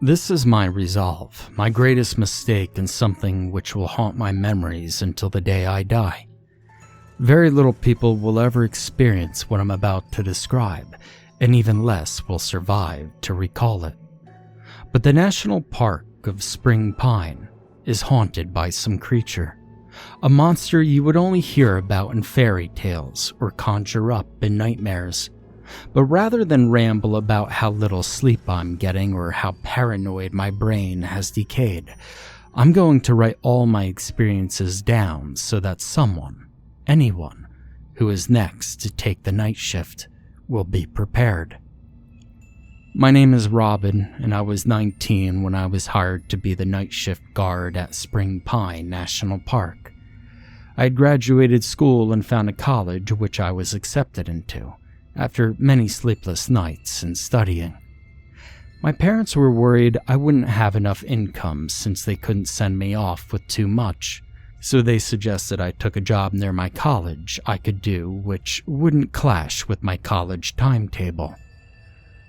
This is my resolve, my greatest mistake, and something which will haunt my memories until the day I die. Very little people will ever experience what I'm about to describe, and even less will survive to recall it. But the National Park of Spring Pine is haunted by some creature, a monster you would only hear about in fairy tales or conjure up in nightmares. But rather than ramble about how little sleep I'm getting or how paranoid my brain has decayed, I'm going to write all my experiences down so that someone, anyone, who is next to take the night shift will be prepared. My name is Robin, and I was 19 when I was hired to be the night shift guard at Spring Pine National Park. I had graduated school and found a college which I was accepted into, after many sleepless nights and studying. My parents were worried I wouldn't have enough income since they couldn't send me off with too much, so they suggested I took a job near my college I could do which wouldn't clash with my college timetable.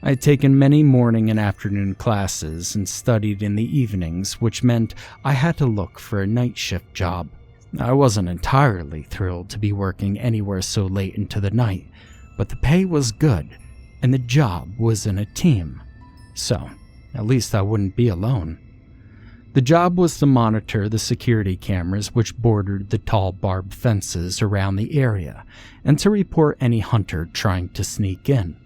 I had taken many morning and afternoon classes and studied in the evenings, which meant I had to look for a night shift job. I wasn't entirely thrilled to be working anywhere so late into the night, but the pay was good, and the job was in a team, so at least I wouldn't be alone. The job was to monitor the security cameras which bordered the tall barbed fences around the area, and to report any hunter trying to sneak in.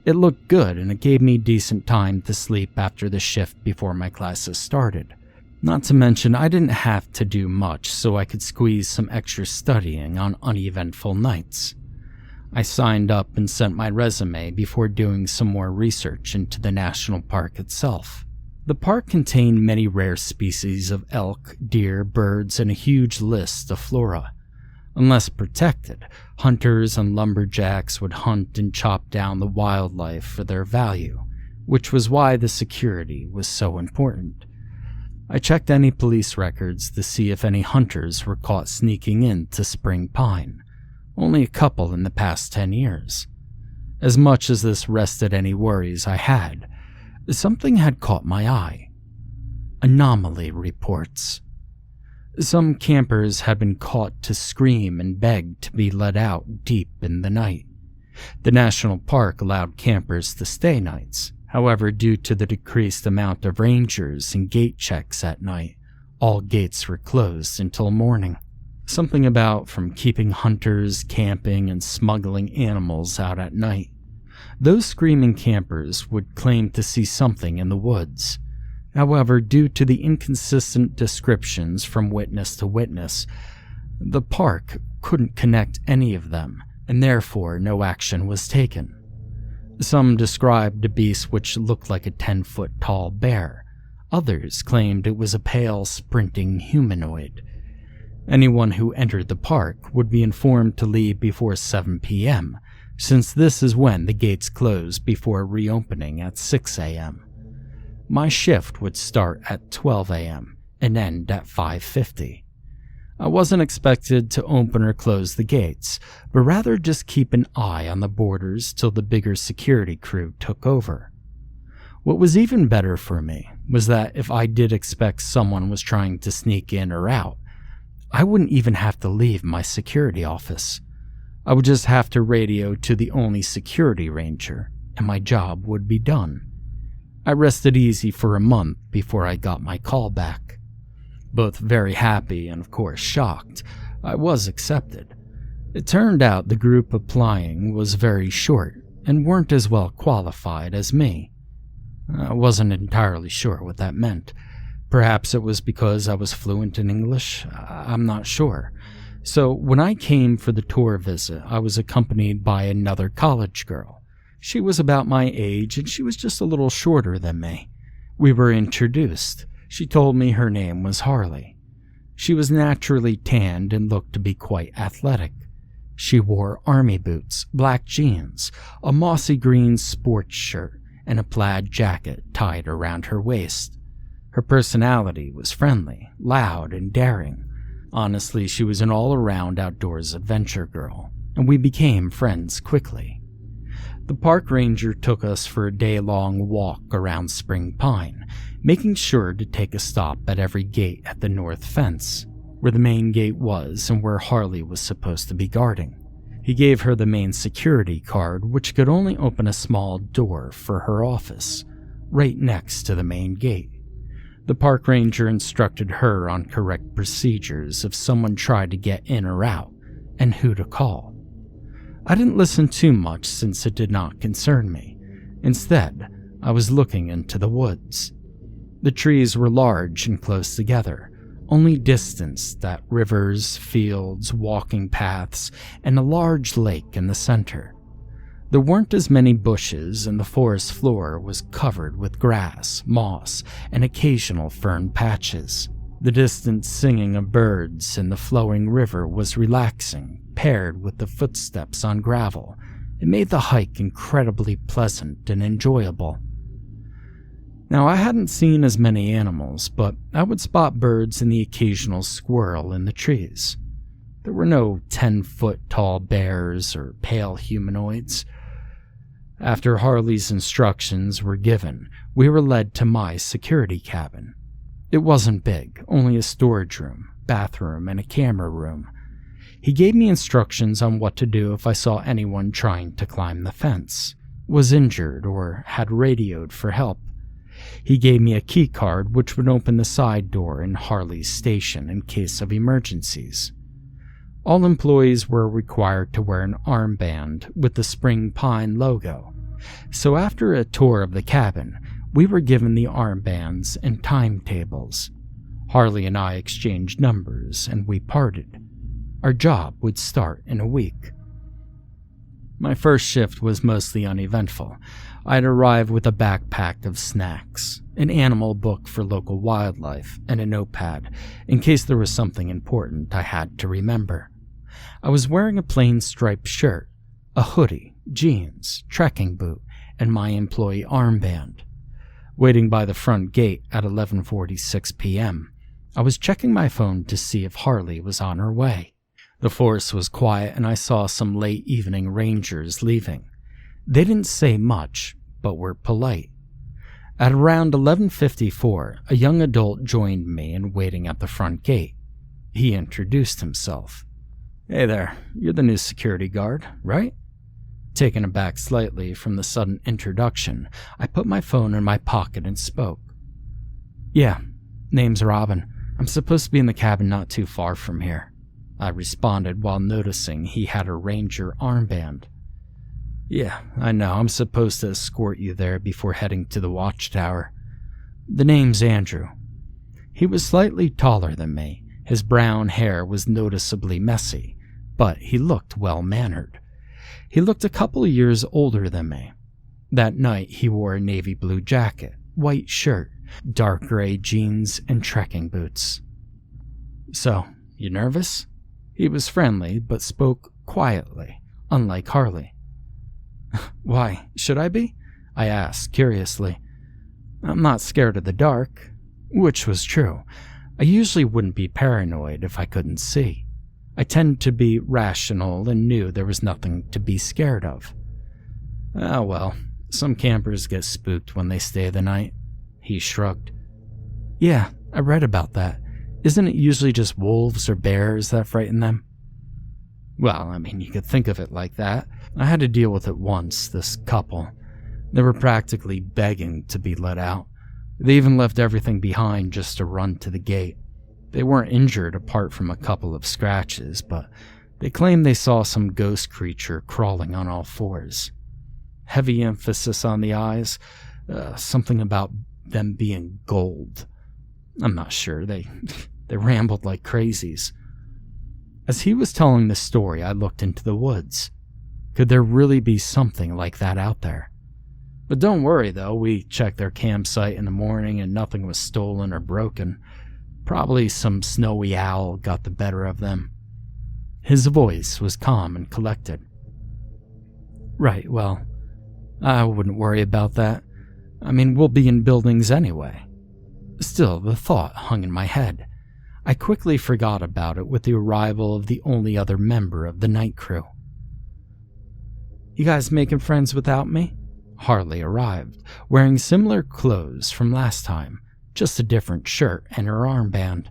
It looked good, and it gave me decent time to sleep after the shift before my classes started. Not to mention, I didn't have to do much, so I could squeeze some extra studying on uneventful nights. I signed up and sent my resume before doing some more research into the national park itself. The park contained many rare species of elk, deer, birds, and a huge list of flora. Unless protected, hunters and lumberjacks would hunt and chop down the wildlife for their value, which was why the security was so important. I checked any police records to see if any hunters were caught sneaking into Spring Pine. Only a couple in the past 10 years. As much as this rested any worries I had, something had caught my eye. Anomaly reports. Some campers had been caught to scream and beg to be let out deep in the night. The national park allowed campers to stay nights. However, due to the decreased amount of rangers and gate checks at night, all gates were closed until morning. Something about from keeping hunters, camping, and smuggling animals out at night. Those screaming campers would claim to see something in the woods. However, due to the inconsistent descriptions from witness to witness, the park couldn't connect any of them, and therefore no action was taken. Some described a beast which looked like a 10-foot tall bear. Others claimed it was a pale, sprinting humanoid. Anyone who entered the park would be informed to leave before 7 p.m., since this is when the gates close before reopening at 6 a.m. My shift would start at 12 a.m. and end at 5:50. I wasn't expected to open or close the gates, but rather just keep an eye on the borders till the bigger security crew took over. What was even better for me was that if I did expect someone was trying to sneak in or out, I wouldn't even have to leave my security office. I would just have to radio to the only security ranger, and my job would be done. I rested easy for a month before I got my call back. Both very happy and of course shocked, I was accepted. It turned out the group applying was very short and weren't as well qualified as me. I wasn't entirely sure what that meant. Perhaps it was because I was fluent in English, I'm not sure. So when I came for the tour visit, I was accompanied by another college girl. She was about my age and she was just a little shorter than me. We were introduced. She told me her name was Harley. She was naturally tanned and looked to be quite athletic. She wore army boots, black jeans, a mossy green sports shirt, and a plaid jacket tied around her waist. Her personality was friendly, loud, and daring. Honestly, she was an all-around outdoors adventure girl, and we became friends quickly. The park ranger took us for a day-long walk around Spring Pine, making sure to take a stop at every gate at the north fence, where the main gate was and where Harley was supposed to be guarding. He gave her the main security card, which could only open a small door for her office, right next to the main gate. The park ranger instructed her on correct procedures if someone tried to get in or out, and who to call. I didn't listen too much since it did not concern me. Instead, I was looking into the woods. The trees were large and close together, only distanced at rivers, fields, walking paths, and a large lake in the center. There weren't as many bushes, and the forest floor was covered with grass, moss, and occasional fern patches. The distant singing of birds in the flowing river was relaxing, paired with the footsteps on gravel. It made the hike incredibly pleasant and enjoyable. Now, I hadn't seen as many animals, but I would spot birds and the occasional squirrel in the trees. There were no 10-foot-tall bears or pale humanoids. After Harley's instructions were given, we were led to my security cabin. It wasn't big, only a storage room, bathroom, and a camera room. He gave me instructions on what to do if I saw anyone trying to climb the fence, was injured, or had radioed for help. He gave me a key card which would open the side door in Harley's station in case of emergencies. All employees were required to wear an armband with the Spring Pine logo, so after a tour of the cabin, we were given the armbands and timetables. Harley and I exchanged numbers, and we parted. Our job would start in a week. My first shift was mostly uneventful. I'd arrive with a backpack of snacks, an animal book for local wildlife, and a notepad, in case there was something important I had to remember. I was wearing a plain striped shirt, a hoodie, jeans, trekking boot, and my employee armband. Waiting by the front gate at 11:46 p.m., I was checking my phone to see if Harley was on her way. The forest was quiet, and I saw some late evening rangers leaving. They didn't say much, but were polite. At around 11:54, a young adult joined me in waiting at the front gate. He introduced himself. "Hey there, you're the new security guard, right?" Taken aback slightly from the sudden introduction, I put my phone in my pocket and spoke. "Yeah, name's Robin. I'm supposed to be in the cabin not too far from here," I responded while noticing he had a ranger armband. "Yeah, I know. I'm supposed to escort you there before heading to the watchtower. The name's Andrew." He was slightly taller than me. His brown hair was noticeably messy, but he looked well-mannered. He looked a couple of years older than me. That night, he wore a navy blue jacket, white shirt, dark gray jeans, and trekking boots. "So, you nervous?" He was friendly, but spoke quietly, unlike Harley. "Why, should I be?" I asked, curiously. "I'm not scared of the dark," which was true. I usually wouldn't be paranoid if I couldn't see. I tend to be rational and knew there was nothing to be scared of. "Oh well, some campers get spooked when they stay the night," he shrugged. "Yeah, I read about that. Isn't it usually just wolves or bears that frighten them?" "Well, I mean, you could think of it like that. I had to deal with it once, this couple. They were practically begging to be let out. They even left everything behind just to run to the gate. They weren't injured apart from a couple of scratches, but they claimed they saw some ghost creature crawling on all fours. Heavy emphasis on the eyes, something about them being gold. I'm not sure, they rambled like crazies." As he was telling the story, I looked into the woods. Could there really be something like that out there? But don't worry though, we checked their campsite in the morning and nothing was stolen or broken. Probably some snowy owl got the better of them. His voice was calm and collected. "Right, well, I wouldn't worry about that. I mean, we'll be in buildings anyway." Still, the thought hung in my head. I quickly forgot about it with the arrival of the only other member of the night crew. You guys making friends without me?" Harley arrived, wearing similar clothes from last time, just a different shirt and her armband.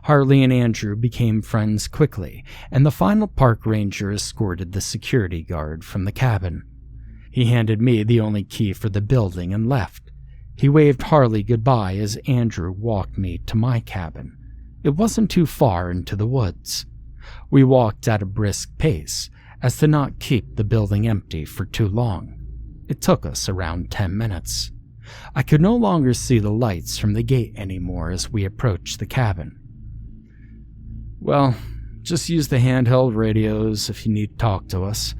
Harley and Andrew became friends quickly, and the final park ranger escorted the security guard from the cabin. He handed me the only key for the building and left. He waved Harley goodbye as Andrew walked me to my cabin. It wasn't too far into the woods. We walked at a brisk pace, as to not keep the building empty for too long. It took us around 10 minutes. I could no longer see the lights from the gate anymore as we approached the cabin. "Well, just use the handheld radios if you need to talk to us.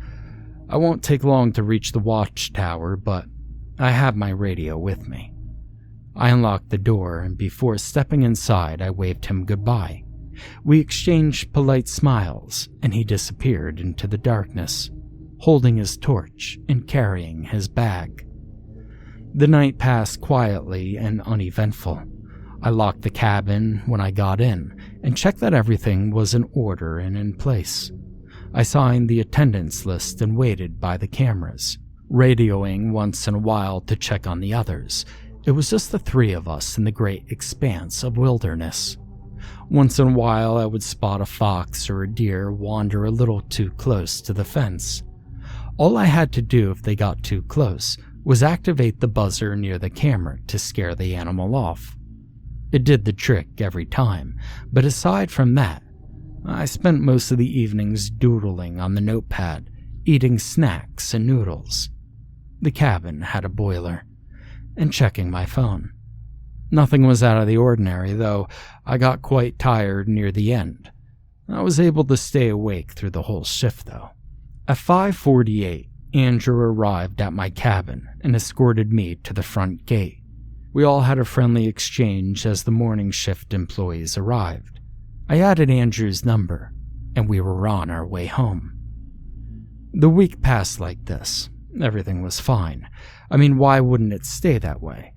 I won't take long to reach the watchtower, but I have my radio with me." I unlocked the door, and before stepping inside, I waved him goodbye. We exchanged polite smiles, and he disappeared into the darkness, holding his torch and carrying his bag. The night passed quietly and uneventful. I locked the cabin when I got in and checked that everything was in order and in place. I signed the attendance list and waited by the cameras, radioing once in a while to check on the others. It was just the three of us in the great expanse of wilderness. Once in a while, I would spot a fox or a deer wander a little too close to the fence. All I had to do if they got too close was activate the buzzer near the camera to scare the animal off. It did the trick every time, but aside from that, I spent most of the evenings doodling on the notepad, eating snacks and noodles. The cabin had a boiler, and checking my phone. Nothing was out of the ordinary, though I got quite tired near the end. I was able to stay awake through the whole shift, though. At 5:48, Andrew arrived at my cabin and escorted me to the front gate. We all had a friendly exchange as the morning shift employees arrived. I added Andrew's number, and we were on our way home. The week passed like this. Everything was fine. I mean, why wouldn't it stay that way?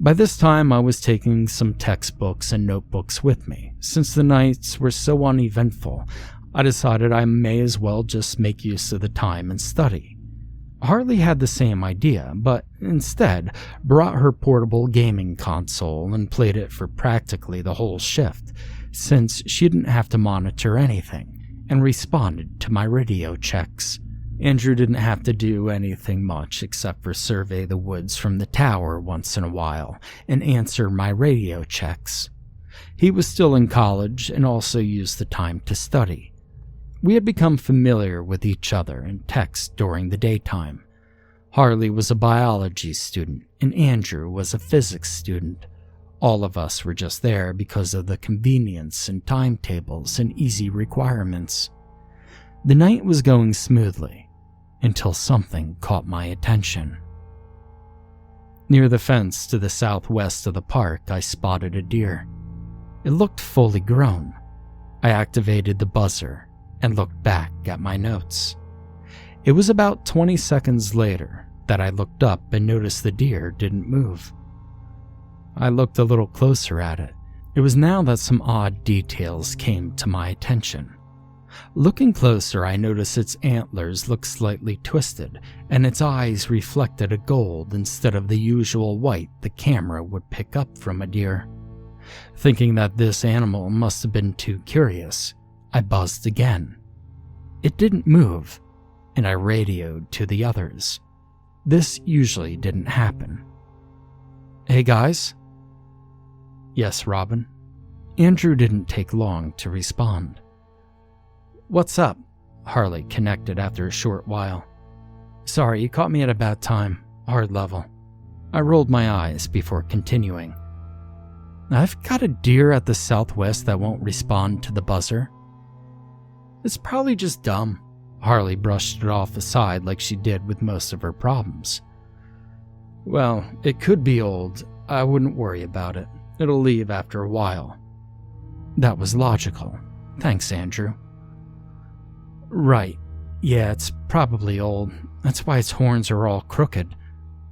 By this time, I was taking some textbooks and notebooks with me. Since the nights were so uneventful, I decided I may as well just make use of the time and study. Harley had the same idea, but instead brought her portable gaming console and played it for practically the whole shift, since she didn't have to monitor anything, and responded to my radio checks. Andrew didn't have to do anything much except for survey the woods from the tower once in a while and answer my radio checks. He was still in college and also used the time to study. We had become familiar with each other and text during the daytime. Harley was a biology student and Andrew was a physics student. All of us were just there because of the convenience and timetables and easy requirements. The night was going smoothly until something caught my attention. Near the fence to the southwest of the park, I spotted a deer. It looked fully grown. I activated the buzzer and looked back at my notes. It was about 20 seconds later that I looked up and noticed the deer didn't move. I looked a little closer at it. It was now that some odd details came to my attention. Looking closer, I noticed its antlers looked slightly twisted, and its eyes reflected a gold instead of the usual white the camera would pick up from a deer. Thinking that this animal must have been too curious, I buzzed again. It didn't move, and I radioed to the others. This usually didn't happen. "Hey guys?" "Yes, Robin." Andrew didn't take long to respond. "What's up?" Harley connected after a short while. "Sorry, you caught me at a bad time. Hard level." I rolled my eyes before continuing. "I've got a deer at the southwest that won't respond to the buzzer." "It's probably just dumb." Harley brushed it off aside like she did with most of her problems. "Well, it could be old. I wouldn't worry about it. It'll leave after a while." That was logical. Thanks, Andrew. "Right. Yeah, it's probably old. That's why its horns are all crooked."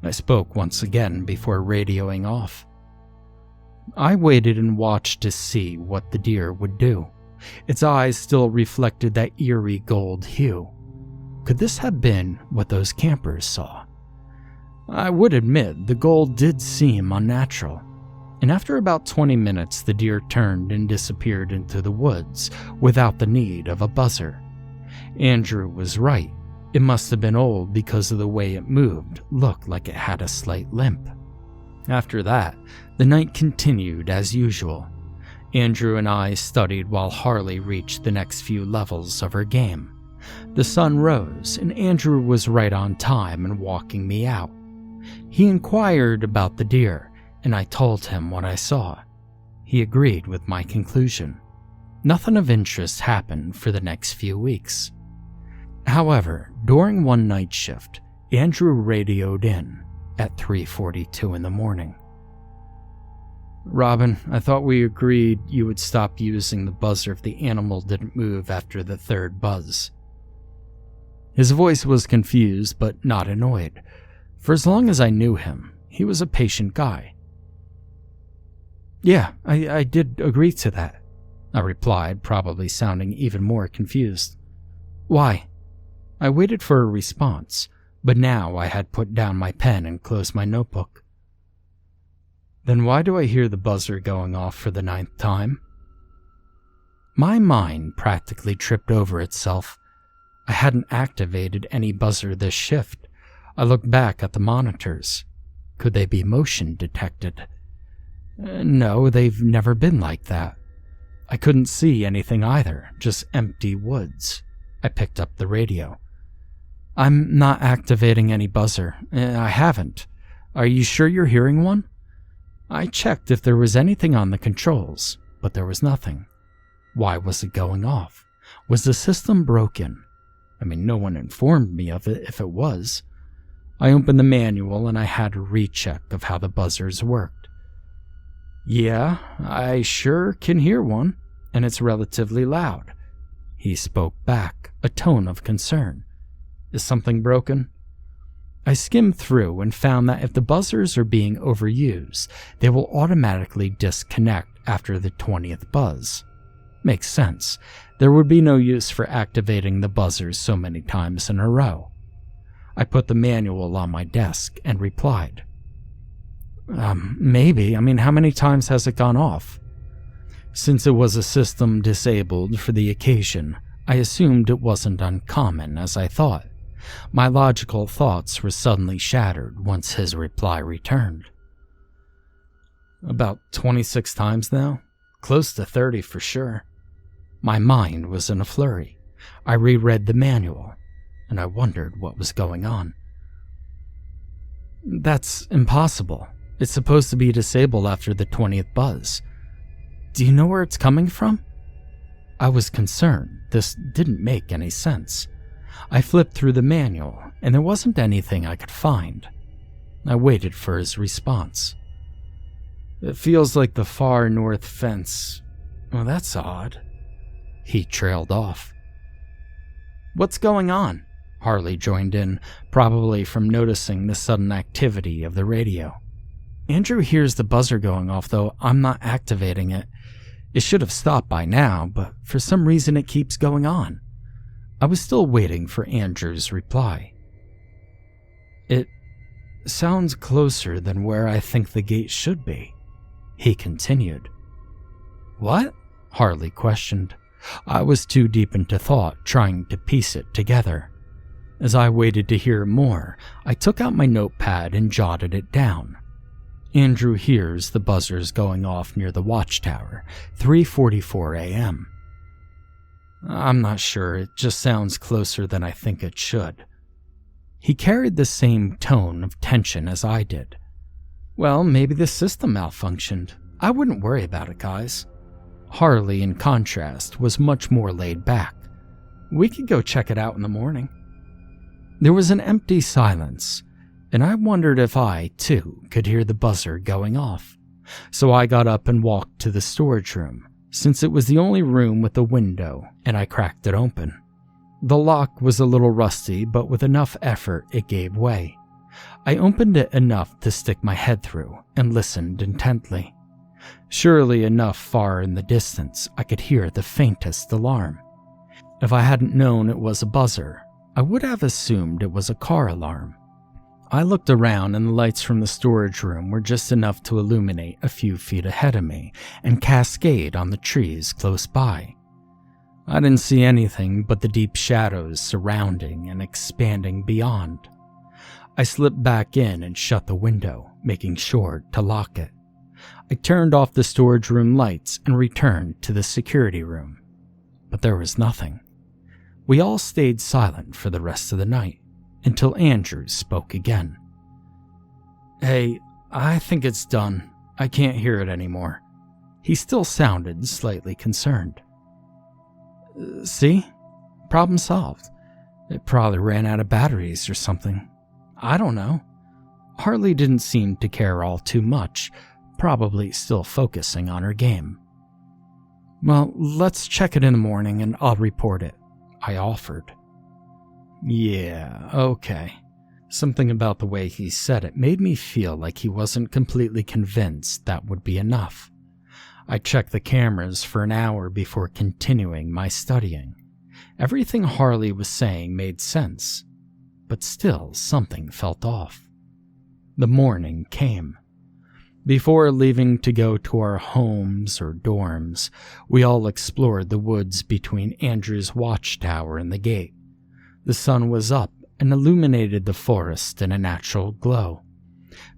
I spoke once again before radioing off. I waited and watched to see what the deer would do. Its eyes still reflected that eerie gold hue. Could this have been what those campers saw? I would admit the gold did seem unnatural, and after about 20 minutes the deer turned and disappeared into the woods without the need of a buzzer. Andrew was right. It must have been old because of the way it moved, looked like it had a slight limp. After that, the night continued as usual. Andrew and I studied while Harley reached the next few levels of her game. The sun rose, and Andrew was right on time in walking me out. He inquired about the deer, and I told him what I saw. He agreed with my conclusion. Nothing of interest happened for the next few weeks. However, during one night shift, Andrew radioed in at 3:42 in the morning. "Robin, I thought we agreed you would stop using the buzzer if the animal didn't move after the third buzz." His voice was confused but not annoyed. For as long as I knew him, he was a patient guy. "Yeah, I did agree to that," I replied, probably sounding even more confused. "Why?" I waited for a response, but now I had put down my pen and closed my notebook. "Then why do I hear the buzzer going off for the 9th time?" My mind practically tripped over itself. I hadn't activated any buzzer this shift. I looked back at the monitors. Could they be motion detected? No, they've never been like that. I couldn't see anything either, just empty woods. I picked up the radio. "I'm not activating any buzzer. I haven't. Are you sure you're hearing one?" I checked if there was anything on the controls, but there was nothing. Why was it going off? Was the system broken? I mean, no one informed me of it if it was. I opened the manual and I had a recheck of how the buzzers worked. "Yeah, I sure can hear one, and it's relatively loud." He spoke back, a tone of concern. "Is something broken?" I skimmed through and found that if the buzzers are being overused, they will automatically disconnect after the 20th buzz. Makes sense. There would be no use for activating the buzzers so many times in a row. I put the manual on my desk and replied, Maybe. I mean, how many times has it gone off?" Since it was a system disabled for the occasion, I assumed it wasn't uncommon as I thought. My logical thoughts were suddenly shattered once his reply returned. "About 26 times now. Close to 30 for sure." My mind was in a flurry. I reread the manual, and I wondered what was going on. "That's impossible. It's supposed to be disabled after the 20th buzz. Do you know where it's coming from?" I was concerned. This didn't make any sense. I flipped through the manual, and there wasn't anything I could find. I waited for his response. "It feels like the far north fence. Well, that's odd." He trailed off. "What's going on?" Harley joined in, probably from noticing the sudden activity of the radio. "Andrew hears the buzzer going off, though I'm not activating it. It should have stopped by now, but for some reason it keeps going on." I was still waiting for Andrew's reply. "It sounds closer than where I think the gate should be," he continued. "What?" Harley questioned. I was too deep into thought, trying to piece it together. As I waited to hear more, I took out my notepad and jotted it down. "Andrew hears the buzzers going off near the watchtower, 3:44 a.m. "I'm not sure, it just sounds closer than I think it should." He carried the same tone of tension as I did. "Well, maybe the system malfunctioned. I wouldn't worry about it, guys." Harley, in contrast, was much more laid back. "We could go check it out in the morning." There was an empty silence, and I wondered if I, too, could hear the buzzer going off. So I got up and walked to the storage room, since it was the only room with a window, and I cracked it open. The lock was a little rusty, but with enough effort it gave way. I opened it enough to stick my head through and listened intently. Surely enough far in the distance I could hear the faintest alarm. If I hadn't known it was a buzzer, I would have assumed it was a car alarm. I looked around and the lights from the storage room were just enough to illuminate a few feet ahead of me and cascade on the trees close by. I didn't see anything but the deep shadows surrounding and expanding beyond. I slipped back in and shut the window, making sure to lock it. I turned off the storage room lights and returned to the security room. But there was nothing. We all stayed silent for the rest of the night, until Andrew spoke again. "Hey, I think it's done. I can't hear it anymore." He still sounded slightly concerned. "See? Problem solved. It probably ran out of batteries or something. I don't know." Harley didn't seem to care all too much, probably still focusing on her game. "Well, let's check it in the morning and I'll report it," I offered. "Yeah, okay." Something about the way he said it made me feel like he wasn't completely convinced that would be enough. I checked the cameras for an hour before continuing my studying. Everything Harley was saying made sense, but still something felt off. The morning came. Before leaving to go to our homes or dorms, we all explored the woods between Andrew's watchtower and the gate. The sun was up and illuminated the forest in a natural glow.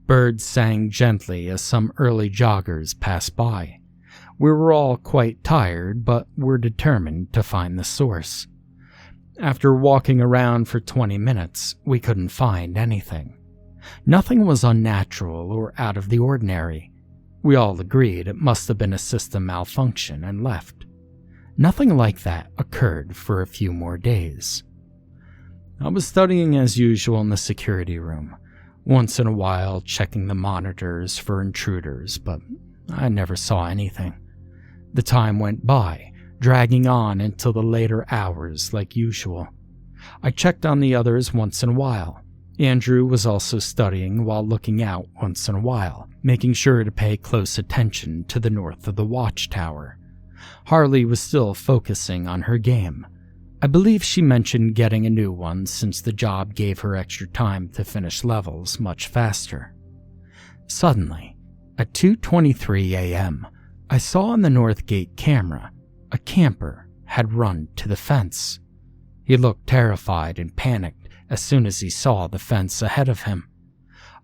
Birds sang gently as some early joggers passed by. We were all quite tired, but were determined to find the source. After walking around for 20 minutes, we couldn't find anything. Nothing was unnatural or out of the ordinary. We all agreed it must have been a system malfunction and left. Nothing like that occurred for a few more days. I was studying as usual in the security room, once in a while checking the monitors for intruders, but I never saw anything. The time went by, dragging on until the later hours like usual. I checked on the others once in a while. Andrew was also studying while looking out once in a while, making sure to pay close attention to the north of the watchtower. Harley was still focusing on her game. I believe she mentioned getting a new one since the job gave her extra time to finish levels much faster. Suddenly, at 2:23 a.m., I saw on the North Gate camera a camper had run to the fence. He looked terrified and panicked as soon as he saw the fence ahead of him.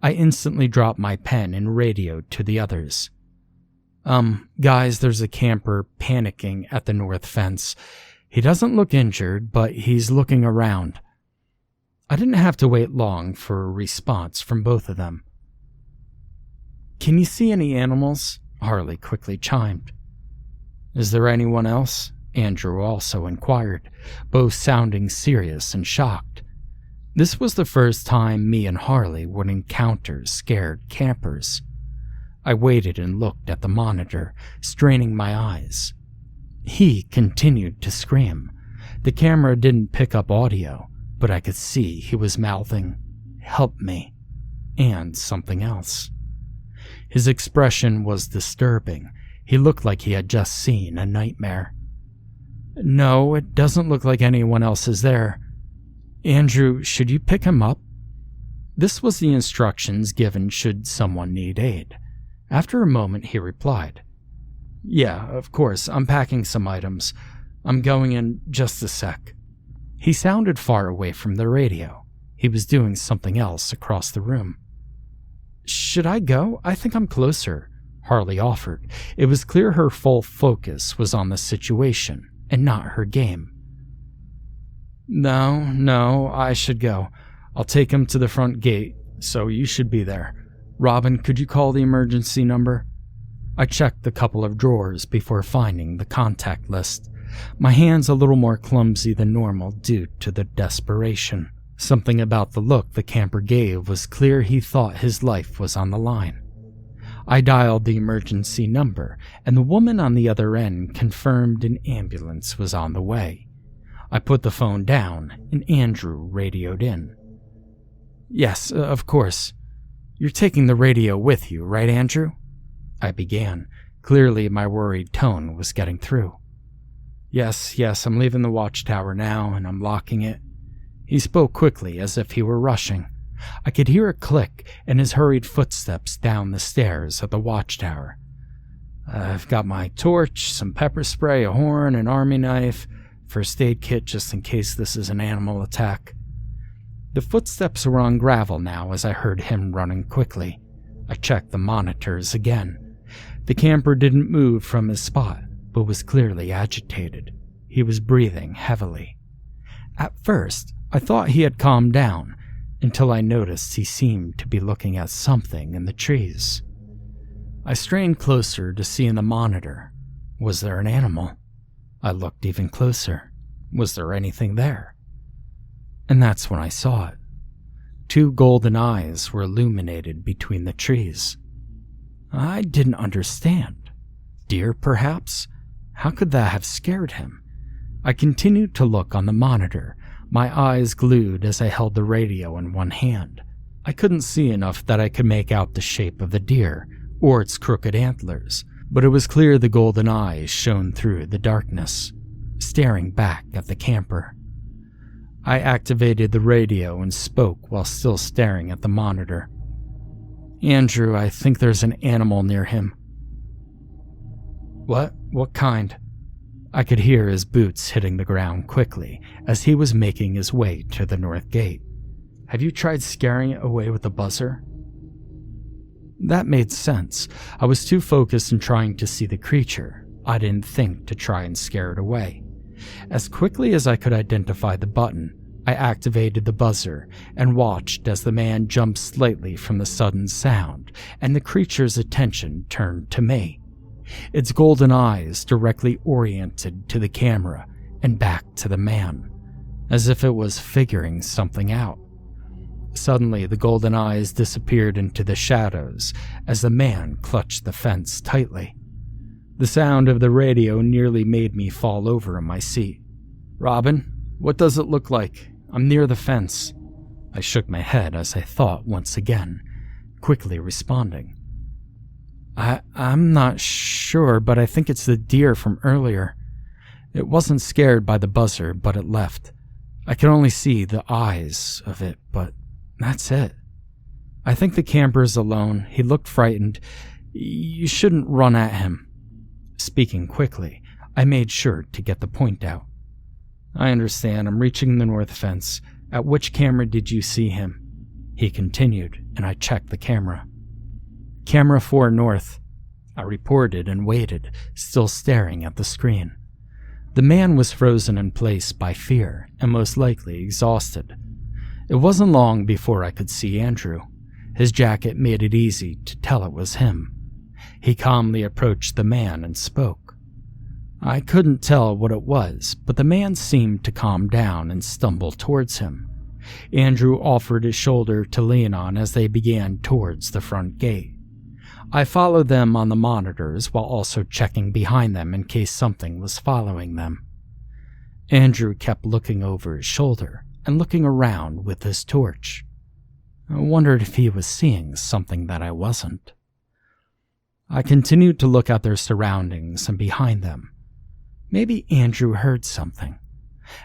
I instantly dropped my pen and radioed to the others. Guys, there's a camper panicking at the north fence. He doesn't look injured, but he's looking around." I didn't have to wait long for a response from both of them. "Can you see any animals?" Harley quickly chimed. "Is there anyone else?" Andrew also inquired, both sounding serious and shocked. This was the first time me and Harley would encounter scared campers. I waited and looked at the monitor, straining my eyes. He continued to scream. The camera didn't pick up audio, but I could see he was mouthing, "Help me," and something else. His expression was disturbing. He looked like he had just seen a nightmare. "No, it doesn't look like anyone else is there. Andrew, should you pick him up?" This was the instructions given should someone need aid. After a moment, he replied, "Yeah, of course, I'm packing some items. I'm going in just a sec." He sounded far away from the radio. He was doing something else across the room. "Should I go? I think I'm closer," Harley offered. It was clear her full focus was on the situation and not her game. No, I should go. I'll take him to the front gate, so you should be there. Robin, could you call the emergency number?" I checked a couple of drawers before finding the contact list. My hands a little more clumsy than normal due to the desperation. Something about the look the camper gave was clear he thought his life was on the line. I dialed the emergency number, and the woman on the other end confirmed an ambulance was on the way. I put the phone down, and Andrew radioed in. "Yes, of course. You're taking the radio with you, right, Andrew?" I began. Clearly, my worried tone was getting through. Yes, I'm leaving the watchtower now, and I'm locking it. He spoke quickly, as if he were rushing. I could hear a click and his hurried footsteps down the stairs at the watchtower. I've got my torch, some pepper spray, a horn, an army knife, first aid kit just in case this is an animal attack. The footsteps were on gravel now as I heard him running quickly. I checked the monitors again. The camper didn't move from his spot, but was clearly agitated. He was breathing heavily. At first, I thought he had calmed down, until I noticed he seemed to be looking at something in the trees. I strained closer to see in the monitor. Was there an animal? I looked even closer. Was there anything there? And that's when I saw it. 2 golden eyes were illuminated between the trees. I didn't understand. Deer, perhaps? How could that have scared him? I continued to look on the monitor, my eyes glued as I held the radio in one hand. I couldn't see enough that I could make out the shape of the deer or its crooked antlers, but it was clear the golden eyes shone through the darkness, staring back at the camper. I activated the radio and spoke while still staring at the monitor. Andrew, I think there's an animal near him. What? What kind? I could hear his boots hitting the ground quickly as he was making his way to the north gate. Have you tried scaring it away with a buzzer? That made sense. I was too focused in trying to see the creature. I didn't think to try and scare it away. As quickly as I could identify the button, I activated the buzzer and watched as the man jumped slightly from the sudden sound, and the creature's attention turned to me. Its golden eyes directly oriented to the camera and back to the man, as if it was figuring something out. Suddenly, the golden eyes disappeared into the shadows as the man clutched the fence tightly. The sound of the radio nearly made me fall over in my seat. Robin, what does it look like? I'm near the fence. I shook my head as I thought once again, quickly responding. I'm not sure, but I think it's the deer from earlier. It wasn't scared by the buzzer, but it left. I could only see the eyes of it, but that's it. I think the camper's alone. He looked frightened. You shouldn't run at him. Speaking quickly, I made sure to get the point out. I understand. I'm reaching the north fence. At which camera did you see him? He continued, and I checked the camera. Camera 4 north. I reported and waited, still staring at the screen. The man was frozen in place by fear and most likely exhausted. It wasn't long before I could see Andrew. His jacket made it easy to tell it was him. He calmly approached the man and spoke. I couldn't tell what it was, but the man seemed to calm down and stumble towards him. Andrew offered his shoulder to lean on as they began towards the front gate. I followed them on the monitors while also checking behind them in case something was following them. Andrew kept looking over his shoulder and looking around with his torch. I wondered if he was seeing something that I wasn't. I continued to look at their surroundings and behind them. Maybe Andrew heard something.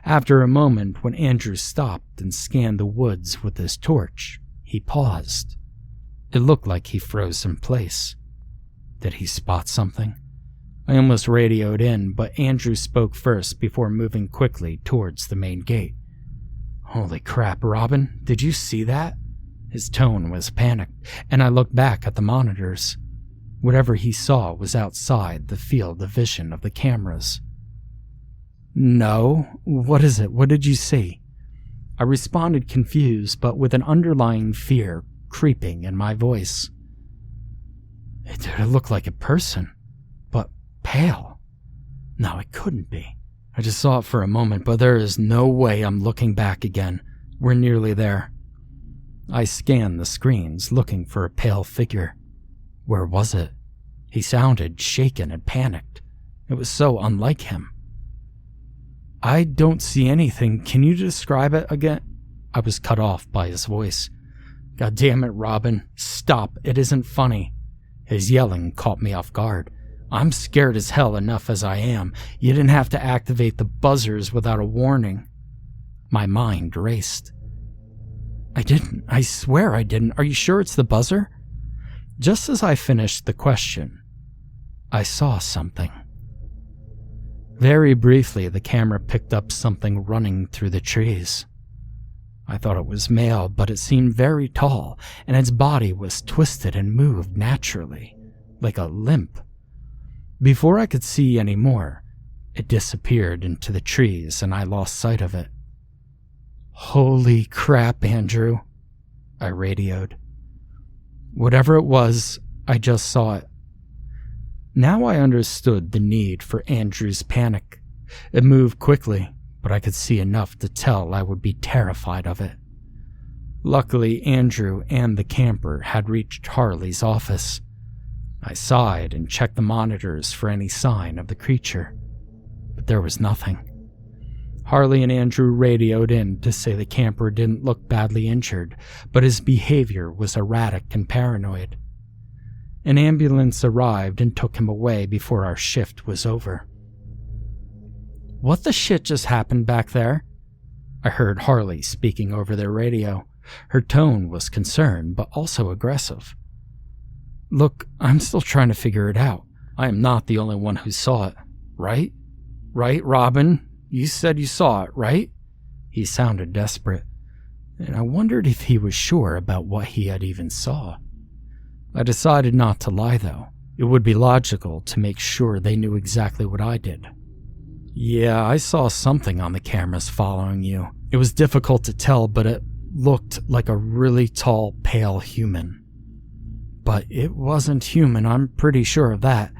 After a moment, when Andrew stopped and scanned the woods with his torch, he paused. It looked like he froze in place. Did he spot something? I almost radioed in, but Andrew spoke first before moving quickly towards the main gate. Holy crap, Robin, did you see that? His tone was panicked, and I looked back at the monitors. Whatever he saw was outside the field of vision of the cameras. No, what is it? What did you see? I responded confused, but with an underlying fear creeping in my voice. It looked like a person, but pale. No, it couldn't be. I just saw it for a moment, but there is no way I'm looking back again. We're nearly there. I scanned the screens, looking for a pale figure. Where was it? He sounded shaken and panicked. It was so unlike him. I don't see anything. Can you describe it again? I was cut off by his voice. God damn it, Robin. Stop. It isn't funny. His yelling caught me off guard. I'm scared as hell enough as I am. You didn't have to activate the buzzers without a warning. My mind raced. I didn't. I swear I didn't. Are you sure it's the buzzer? Just as I finished the question, I saw something. Very briefly, the camera picked up something running through the trees. I thought it was male, but it seemed very tall, and its body was twisted and moved naturally, like a limp. Before I could see any more, it disappeared into the trees and I lost sight of it. Holy crap, Andrew, I radioed. Whatever it was, I just saw it. Now I understood the need for Andrew's panic. It moved quickly, but I could see enough to tell I would be terrified of it. Luckily, Andrew and the camper had reached Harley's office. I sighed and checked the monitors for any sign of the creature, but there was nothing. Harley and Andrew radioed in to say the camper didn't look badly injured, but his behavior was erratic and paranoid. An ambulance arrived and took him away before our shift was over. What the shit just happened back there? I heard Harley speaking over their radio. Her tone was concerned, but also aggressive. Look, I'm still trying to figure it out. I am not the only one who saw it, right? Right, Robin? You said you saw it, right? He sounded desperate, and I wondered if he was sure about what he had even saw. I decided not to lie, though. It would be logical to make sure they knew exactly what I did. Yeah, I saw something on the cameras following you. It was difficult to tell, but it looked like a really tall, pale human. But it wasn't human, I'm pretty sure of that.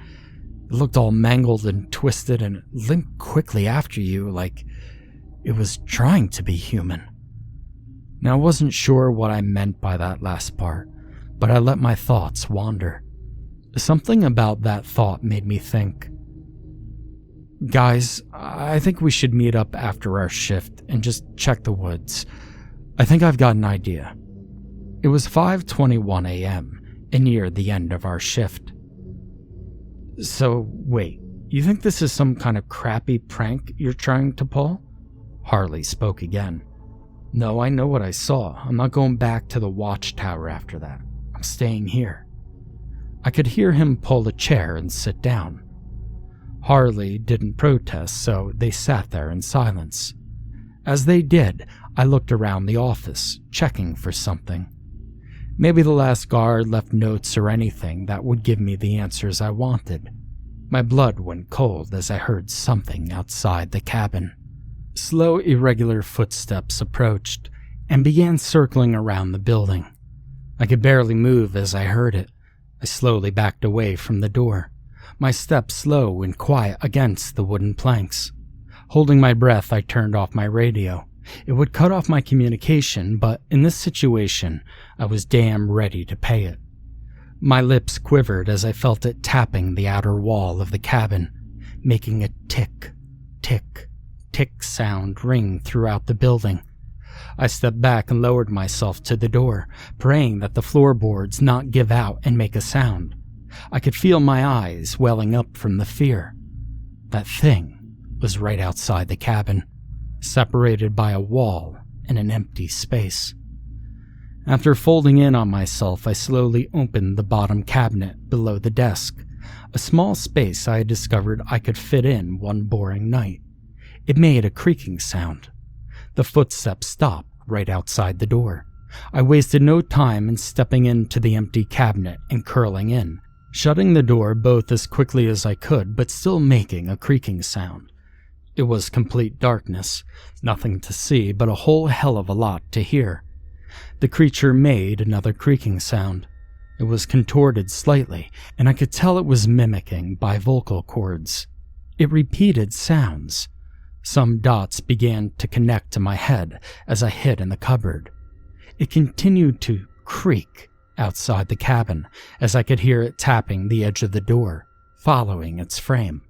It looked all mangled and twisted and limped quickly after you, like it was trying to be human. Now, I wasn't sure what I meant by that last part, but I let my thoughts wander. Something about that thought made me think. Guys, I think we should meet up after our shift and just check the woods. I think I've got an idea. It was 5:21 a.m. and near the end of our shift. So, wait, you think this is some kind of crappy prank you're trying to pull? Harley spoke again. No, I know what I saw. I'm not going back to the watchtower after that. I'm staying here. I could hear him pull a chair and sit down. Harley didn't protest, so they sat there in silence. As they did, I looked around the office, checking for something. Maybe the last guard left notes or anything that would give me the answers I wanted. My blood went cold as I heard something outside the cabin. Slow, irregular footsteps approached and began circling around the building. I could barely move as I heard it. I slowly backed away from the door, my steps slow and quiet against the wooden planks. Holding my breath, I turned off my radio. It would cut off my communication, but in this situation, I was damn ready to pay it. My lips quivered as I felt it tapping the outer wall of the cabin, making a tick, tick, tick sound ring throughout the building. I stepped back and lowered myself to the door, praying that the floorboards not give out and make a sound. I could feel my eyes welling up from the fear. That thing was right outside the cabin, separated by a wall and an empty space. After folding in on myself, I slowly opened the bottom cabinet below the desk, a small space I had discovered I could fit in one boring night. It made a creaking sound. The footsteps stopped right outside the door. I wasted no time in stepping into the empty cabinet and curling in, shutting the door both as quickly as I could, but still making a creaking sound. It was complete darkness, nothing to see, but a whole hell of a lot to hear. The creature made another creaking sound. It was contorted slightly, and I could tell it was mimicking by vocal cords. It repeated sounds. Some dots began to connect to my head as I hid in the cupboard. It continued to creak outside the cabin as I could hear it tapping the edge of the door, following its frame.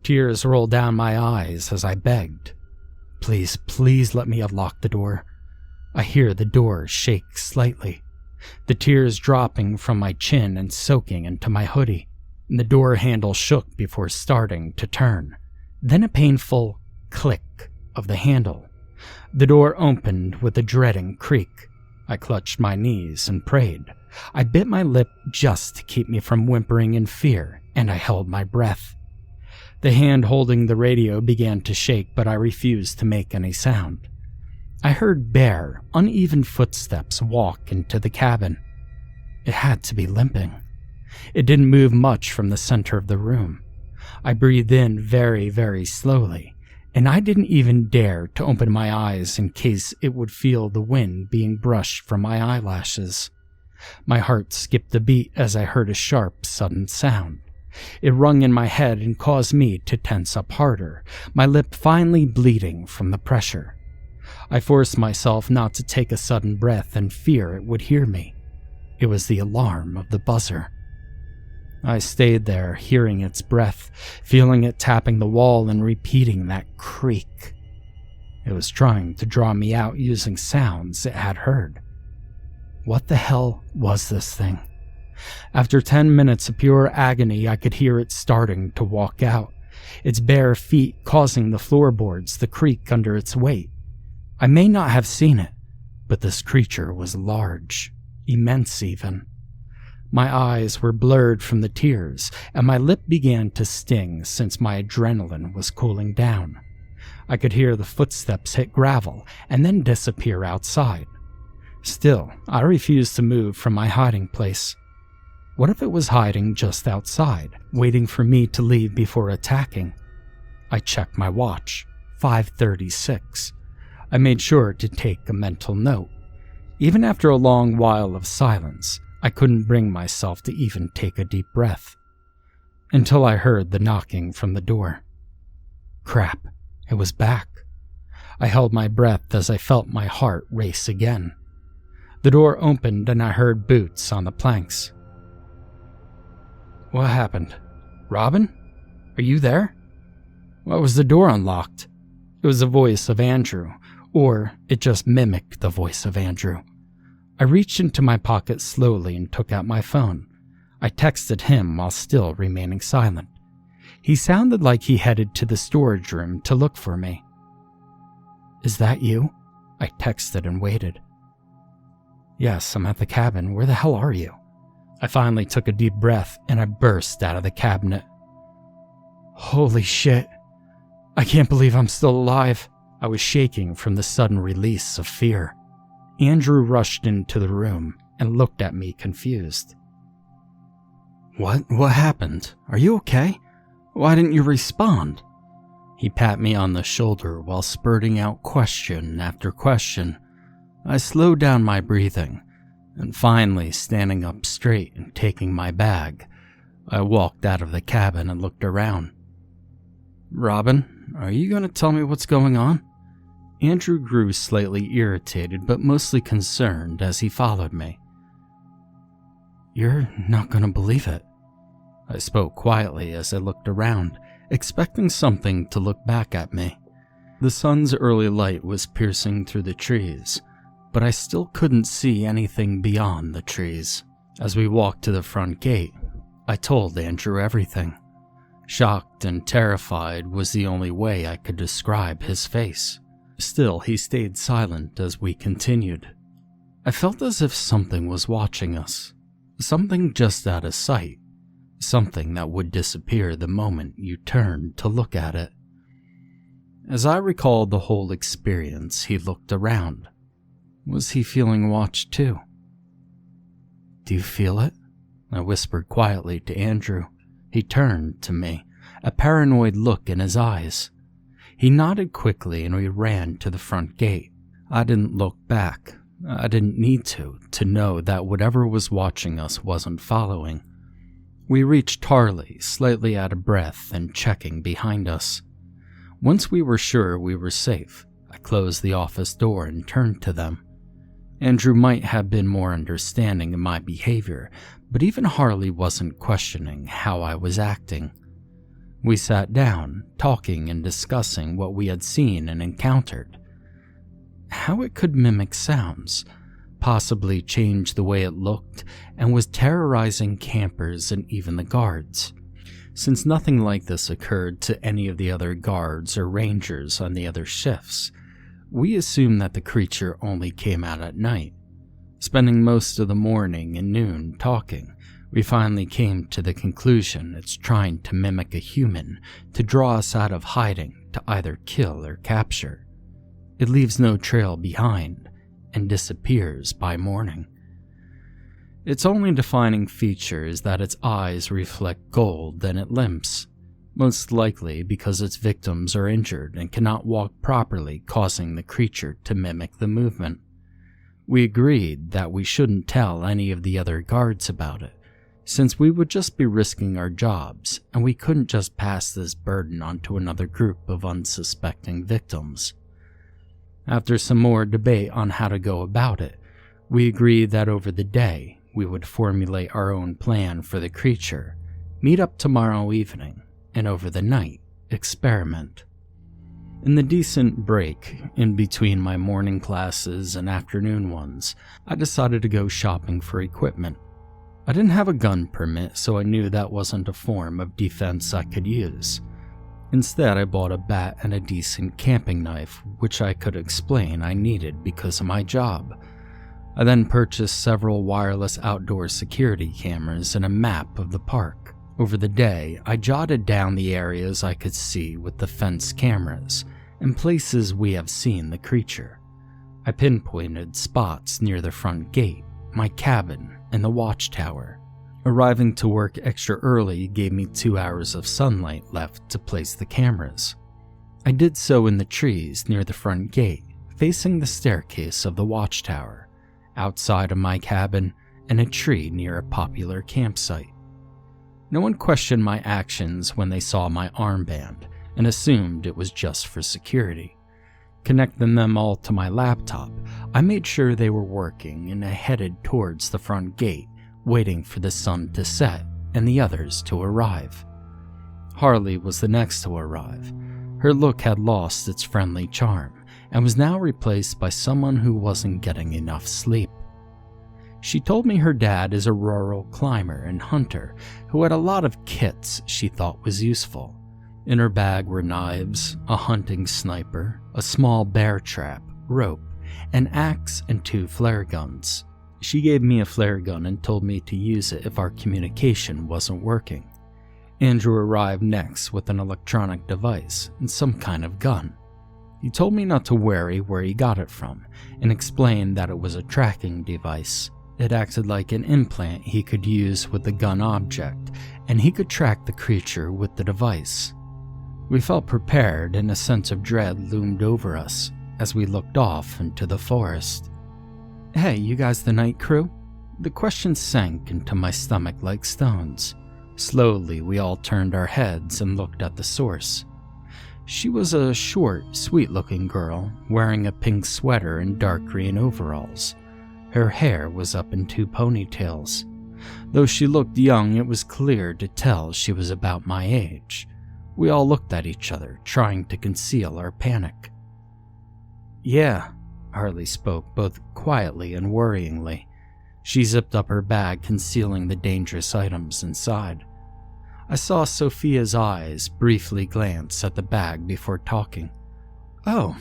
Tears rolled down my eyes as I begged. Please, please let me unlock the door. I hear the door shake slightly, the tears dropping from my chin and soaking into my hoodie. The door handle shook before starting to turn. Then a painful click of the handle, The door opened with a dreading creak. I clutched my knees and prayed. I bit my lip just to keep me from whimpering in fear, and I held my breath. The hand holding the radio began to shake, but I refused to make any sound. I heard bare, uneven footsteps walk into the cabin. It had to be limping. It didn't move much from the center of the room. I breathed in very, very slowly, and I didn't even dare to open my eyes in case it would feel the wind being brushed from my eyelashes. My heart skipped a beat as I heard a sharp, sudden sound. It rung in my head and caused me to tense up harder, my lip finally bleeding from the pressure. I forced myself not to take a sudden breath and fear it would hear me. It was the alarm of the buzzer. I stayed there, hearing its breath, feeling it tapping the wall and repeating that creak. It was trying to draw me out using sounds it had heard. What the hell was this thing? After 10 minutes of pure agony, I could hear it starting to walk out, its bare feet causing the floorboards to creak under its weight. I may not have seen it, but this creature was large, immense even. My eyes were blurred from the tears, and my lip began to sting since my adrenaline was cooling down. I could hear the footsteps hit gravel and then disappear outside. Still, I refused to move from my hiding place. What if it was hiding just outside, waiting for me to leave before attacking? I checked my watch, 5:36. I made sure to take a mental note. Even after a long while of silence, I couldn't bring myself to even take a deep breath. Until I heard the knocking from the door. Crap, it was back. I held my breath as I felt my heart race again. The door opened and I heard boots on the planks. What happened? Robin? Are you there? Why was the door unlocked? It was the voice of Andrew, or it just mimicked the voice of Andrew. I reached into my pocket slowly and took out my phone. I texted him while still remaining silent. He sounded like he headed to the storage room to look for me. Is that you? I texted and waited. Yes, I'm at the cabin. Where the hell are you? I finally took a deep breath and I burst out of the cabinet. Holy shit. I can't believe I'm still alive. I was shaking from the sudden release of fear. Andrew rushed into the room and looked at me confused. What happened? Are you okay? Why didn't you respond? He pat me on the shoulder while spurting out question after question. I slowed down my breathing, and finally standing up straight and taking my bag, I walked out of the cabin and looked around. Robin, are you going to tell me what's going on? Andrew grew slightly irritated but mostly concerned as he followed me. You're not going to believe it. I spoke quietly as I looked around, expecting something to look back at me. The sun's early light was piercing through the trees, but I still couldn't see anything beyond the trees. As we walked to the front gate, I told Andrew everything. Shocked and terrified was the only way I could describe his face. Still, he stayed silent as we continued. I felt as if something was watching us, something just out of sight, something that would disappear the moment you turned to look at it. As I recalled the whole experience, he looked around. Was he feeling watched too? Do you feel it? I whispered quietly to Andrew. He turned to me, a paranoid look in his eyes. He nodded quickly and we ran to the front gate. I didn't look back. I didn't need to know that whatever was watching us wasn't following. We reached Harley, slightly out of breath and checking behind us. Once we were sure we were safe, I closed the office door and turned to them. Andrew might have been more understanding of my behavior, but even Harley wasn't questioning how I was acting. We sat down, talking and discussing what we had seen and encountered. How it could mimic sounds, possibly change the way it looked, and was terrorizing campers and even the guards. Since nothing like this occurred to any of the other guards or rangers on the other shifts, We assumed that the creature only came out at night. Spending most of the morning and noon talking, we finally came to the conclusion it's trying to mimic a human to draw us out of hiding to either kill or capture. It leaves no trail behind and disappears by morning. Its only defining feature is that its eyes reflect gold and it limps, most likely because its victims are injured and cannot walk properly, causing the creature to mimic the movement. We agreed that we shouldn't tell any of the other guards about it, since we would just be risking our jobs and we couldn't just pass this burden on to another group of unsuspecting victims. After some more debate on how to go about it, we agreed that over the day we would formulate our own plan for the creature, meet up tomorrow evening, and over the night, experiment. In the decent break in between my morning classes and afternoon ones, I decided to go shopping for equipment. I didn't have a gun permit, so I knew that wasn't a form of defense I could use. Instead, I bought a bat and a decent camping knife, which I could explain I needed because of my job. I then purchased several wireless outdoor security cameras and a map of the park. Over the day, I jotted down the areas I could see with the fence cameras and places we have seen the creature. I pinpointed spots near the front gate, my cabin, and the watchtower. Arriving to work extra early gave me 2 hours of sunlight left to place the cameras. I did so in the trees near the front gate, facing the staircase of the watchtower, outside of my cabin, and a tree near a popular campsite. No one questioned my actions when they saw my armband and assumed it was just for security. Connecting them all to my laptop, I made sure they were working and I headed towards the front gate, waiting for the sun to set and the others to arrive. Harley was the next to arrive. Her look had lost its friendly charm and was now replaced by someone who wasn't getting enough sleep. She told me her dad is a rural climber and hunter who had a lot of kits she thought was useful. In her bag were knives, a hunting sniper, a small bear trap, rope, an axe, and 2 flare guns. She gave me a flare gun and told me to use it if our communication wasn't working. Andrew arrived next with an electronic device and some kind of gun. He told me not to worry where he got it from and explained that it was a tracking device. It acted like an implant he could use with the gun object, and he could track the creature with the device. We felt prepared and a sense of dread loomed over us as we looked off into the forest. "Hey, you guys the night crew?" The question sank into my stomach like stones. Slowly, we all turned our heads and looked at the source. She was a short, sweet-looking girl, wearing a pink sweater and dark green overalls. Her hair was up in 2 ponytails. Though she looked young, it was clear to tell she was about my age. We all looked at each other, trying to conceal our panic. "Yeah," Harley spoke, both quietly and worryingly. She zipped up her bag, concealing the dangerous items inside. I saw Sophia's eyes briefly glance at the bag before talking. "Oh,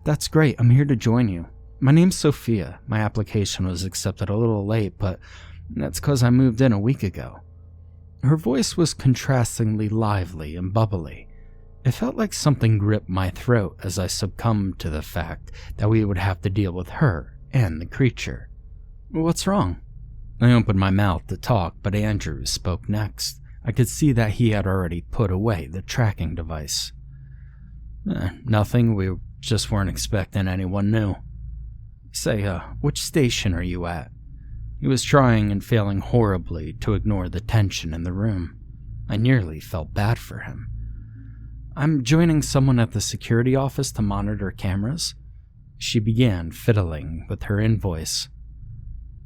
that's great. I'm here to join you. My name's Sophia. My application was accepted a little late, but that's because I moved in a week ago." Her voice was contrastingly lively and bubbly. It felt like something gripped my throat as I succumbed to the fact that we would have to deal with her and the creature. "What's wrong?" I opened my mouth to talk, but Andrew spoke next. I could see that he had already put away the tracking device. Nothing. We just weren't expecting anyone new." "Say, which station are you at?" He was trying and failing horribly to ignore the tension in the room. I nearly felt bad for him. "I'm joining someone at the security office to monitor cameras." She began fiddling with her invoice.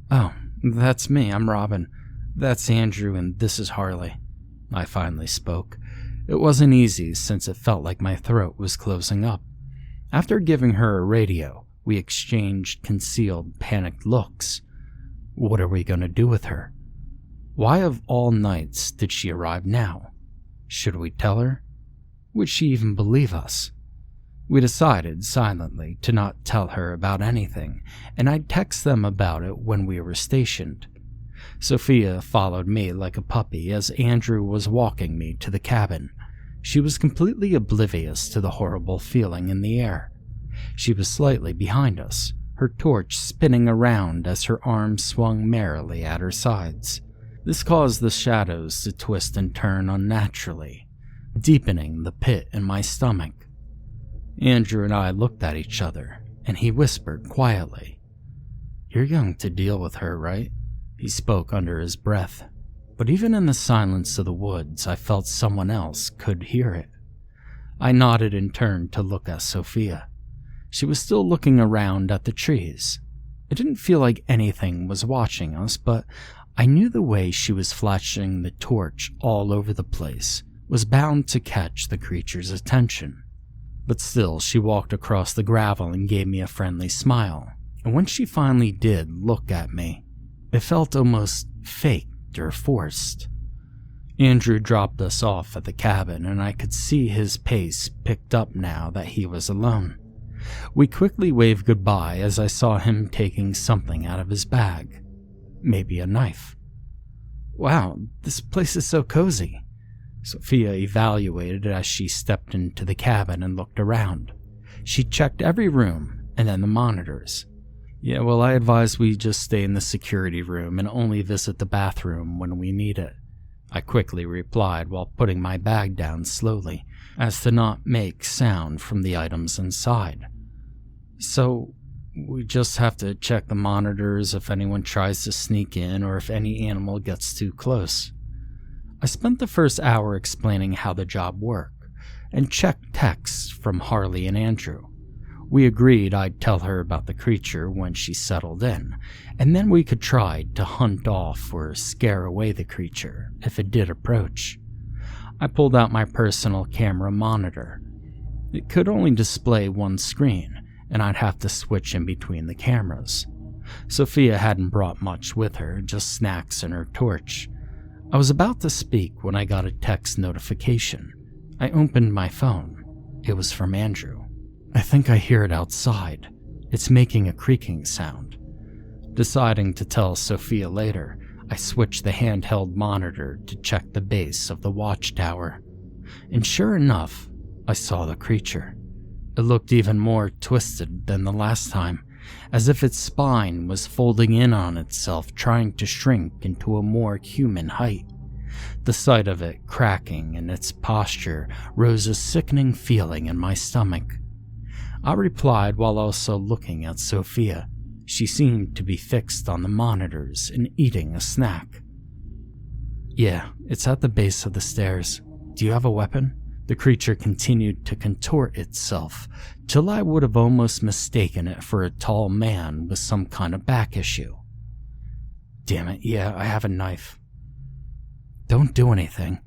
"Oh, that's me. I'm Robin. That's Andrew, and this is Harley." I finally spoke. It wasn't easy since it felt like my throat was closing up. After giving her a radio, we exchanged concealed, panicked looks. What are we going to do with her? Why of all nights did she arrive now? Should we tell her? Would she even believe us? We decided silently to not tell her about anything, and I'd text them about it when we were stationed. Sylvia followed me like a puppy as Andrew was walking me to the cabin. She was completely oblivious to the horrible feeling in the air. She was slightly behind us, her torch spinning around as her arms swung merrily at her sides. This caused the shadows to twist and turn unnaturally, deepening the pit in my stomach. Andrew and I looked at each other, and he whispered quietly, "You're young to deal with her, right?" He spoke under his breath, but even in the silence of the woods, I felt someone else could hear it. I nodded and turned to look at Sylvia. She was still looking around at the trees. It didn't feel like anything was watching us, but I knew the way she was flashing the torch all over the place was bound to catch the creature's attention. But still, she walked across the gravel and gave me a friendly smile, and when she finally did look at me, it felt almost faked or forced. Andrew dropped us off at the cabin, and I could see his pace picked up now that he was alone. We quickly waved goodbye as I saw him taking something out of his bag. Maybe a knife. "Wow, this place is so cozy," Sylvia evaluated as she stepped into the cabin and looked around. She checked every room and then the monitors. "Yeah, well, I advise we just stay in the security room and only visit the bathroom when we need it," I quickly replied while putting my bag down slowly, as to not make sound from the items inside. "So, we just have to check the monitors if anyone tries to sneak in or if any animal gets too close." I spent the first hour explaining how the job worked, and checked texts from Harley and Andrew. We agreed I'd tell her about the creature when she settled in, and then we could try to hunt off or scare away the creature if it did approach. I pulled out my personal camera monitor. It could only display one screen, and I'd have to switch in between the cameras. Sylvia hadn't brought much with her, just snacks and her torch. I was about to speak when I got a text notification. I opened my phone. It was from Andrew. "I think I hear it outside. It's making a creaking sound." Deciding to tell Sylvia later, I switched the handheld monitor to check the base of the watchtower. And sure enough, I saw the creature. It looked even more twisted than the last time, as if its spine was folding in on itself, trying to shrink into a more human height. The sight of it cracking in its posture rose a sickening feeling in my stomach. I replied while also looking at Sylvia. She seemed to be fixed on the monitors and eating a snack. "Yeah, it's at the base of the stairs. Do you have a weapon?" The creature continued to contort itself, till I would have almost mistaken it for a tall man with some kind of back issue. "Damn it, yeah, I have a knife." "Don't do anything.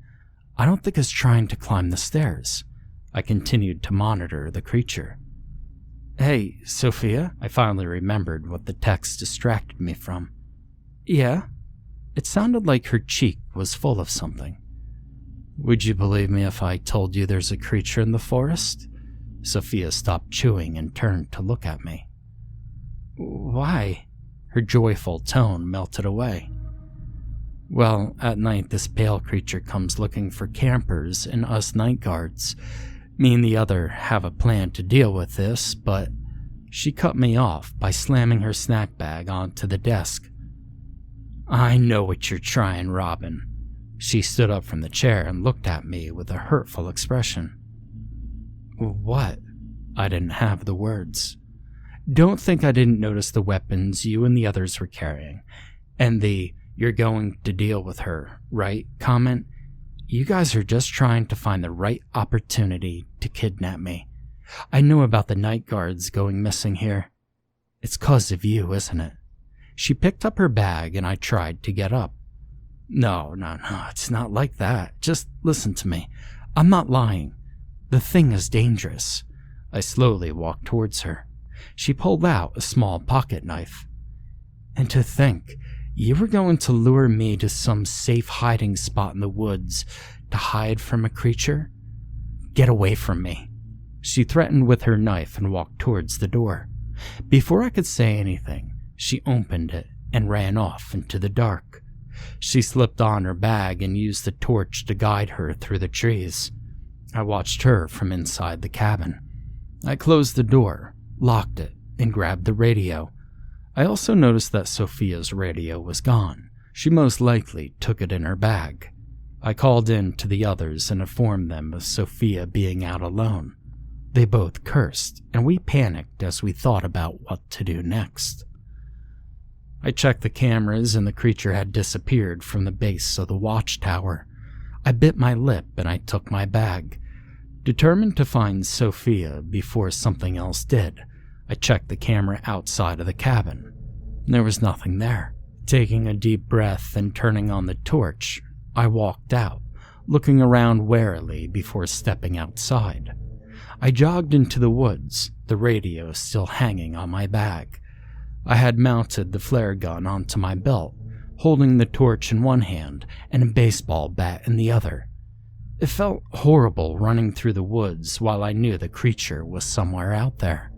I don't think it's trying to climb the stairs." I continued to monitor the creature. "Hey, Sylvia?" I finally remembered what the text distracted me from. "Yeah?" It sounded like her cheek was full of something. "Would you believe me if I told you there's a creature in the forest?" Sylvia stopped chewing and turned to look at me. "Why?" Her joyful tone melted away. "Well, at night this pale creature comes looking for campers and us night guards. Me and the other have a plan to deal with this, but..." She cut me off by slamming her snack bag onto the desk. "I know what you're trying, Robin." She stood up from the chair and looked at me with a hurtful expression. "What?" I didn't have the words. "Don't think I didn't notice the weapons you and the others were carrying, and the 'you're going to deal with her, right?' comment. You guys are just trying to find the right opportunity to kidnap me. I know about the night guards going missing here. It's 'cause of you, isn't it?" She picked up her bag and I tried to get up. No, it's not like that. Just listen to me. I'm not lying. The thing is dangerous." I slowly walked towards her. She pulled out a small pocket knife. "And to think, you were going to lure me to some safe hiding spot in the woods to hide from a creature? Get away from me." She threatened with her knife and walked towards the door. Before I could say anything, she opened it and ran off into the dark. She slipped on her bag and used the torch to guide her through the trees. I watched her from inside the cabin. I closed the door, locked it, and grabbed the radio. I also noticed that Sophia's radio was gone. She most likely took it in her bag. I called in to the others and informed them of Sophia being out alone. They both cursed, and we panicked as we thought about what to do next. I checked the cameras and the creature had disappeared from the base of the watchtower. I bit my lip and I took my bag. Determined to find Sophia before something else did, I checked the camera outside of the cabin. There was nothing there. Taking a deep breath and turning on the torch, I walked out, looking around warily before stepping outside. I jogged into the woods, the radio still hanging on my bag. I had mounted the flare gun onto my belt, holding the torch in one hand and a baseball bat in the other. It felt horrible running through the woods while I knew the creature was somewhere out there.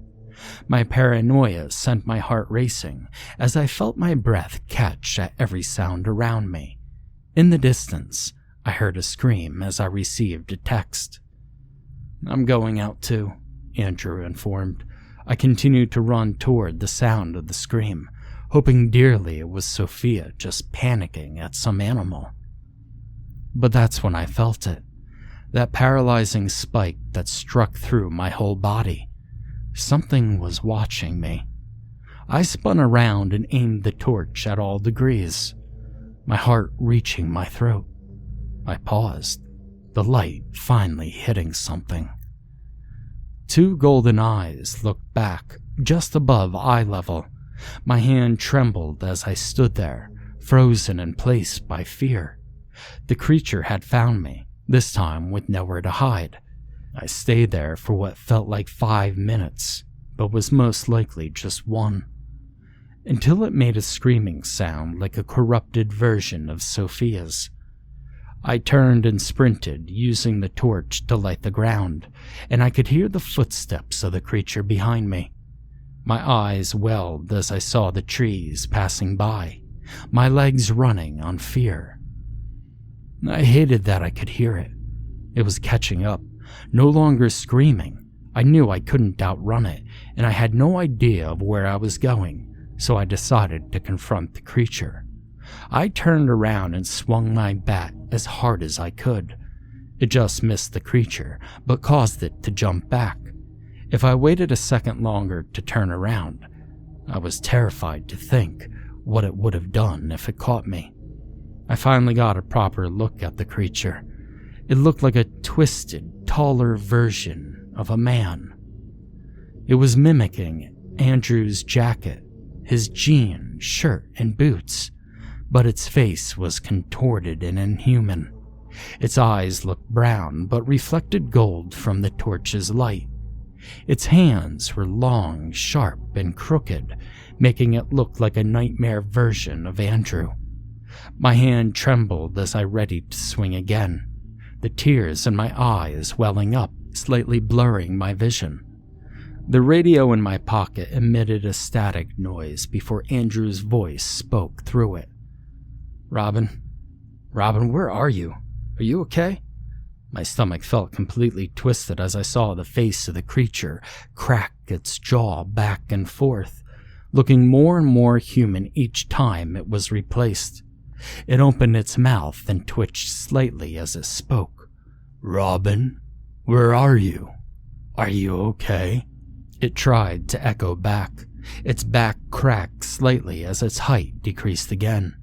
My paranoia sent my heart racing as I felt my breath catch at every sound around me. In the distance, I heard a scream as I received a text. "I'm going out too," Andrew informed. I continued to run toward the sound of the scream, hoping dearly it was Sophia just panicking at some animal. But that's when I felt it. That paralyzing spike that struck through my whole body. Something was watching me. I spun around and aimed the torch at all degrees, my heart reaching my throat. I paused, the light finally hitting something. Two golden eyes looked back, just above eye level. My hand trembled as I stood there, frozen in place by fear. The creature had found me, this time with nowhere to hide. I stayed there for what felt like 5 minutes, but was most likely just one, until it made a screaming sound like a corrupted version of Sophia's. I turned and sprinted, using the torch to light the ground, and I could hear the footsteps of the creature behind me. My eyes welled as I saw the trees passing by, my legs running on fear. I hated that I could hear it. It was catching up, no longer screaming. I knew I couldn't outrun it, and I had no idea of where I was going, so I decided to confront the creature. I turned around and swung my bat as hard as I could. It just missed the creature, but caused it to jump back. If I waited a second longer to turn around, I was terrified to think what it would have done if it caught me. I finally got a proper look at the creature. It looked like a twisted, taller version of a man. It was mimicking Andrew's jacket, his jeans, shirt, and boots, but its face was contorted and inhuman. Its eyes looked brown, but reflected gold from the torch's light. Its hands were long, sharp, and crooked, making it look like a nightmare version of Andrew. My hand trembled as I readied to swing again, the tears in my eyes welling up, slightly blurring my vision. The radio in my pocket emitted a static noise before Andrew's voice spoke through it. Robin, where are you? Are you okay?" My stomach felt completely twisted as I saw the face of the creature crack its jaw back and forth, looking more and more human each time it was replaced. It opened its mouth and twitched slightly as it spoke. "Robin, where are you? Are you okay?" It tried to echo back. Its back cracked slightly as its height decreased again.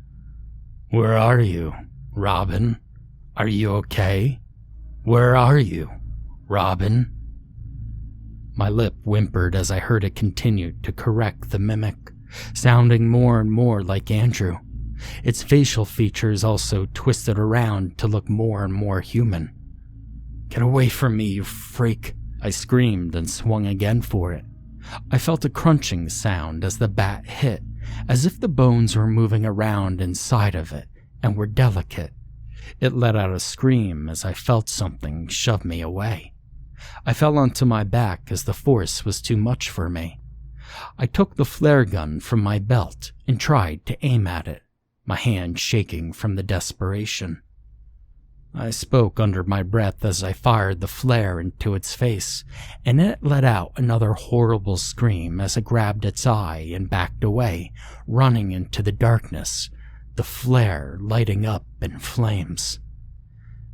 "Where are you, Robin? Are you okay? Where are you, Robin?" My lip whimpered as I heard it continue to correct the mimic, sounding more and more like Andrew. Its facial features also twisted around to look more and more human. "Get away from me, you freak!" I screamed and swung again for it. I felt a crunching sound as the bat hit, as if the bones were moving around inside of it and were delicate. It let out a scream as I felt something shove me away. I fell onto my back as the force was too much for me. I took the flare gun from my belt and tried to aim at it, my hand shaking from the desperation. I spoke under my breath as I fired the flare into its face, and it let out another horrible scream as it grabbed its eye and backed away, running into the darkness, the flare lighting up in flames.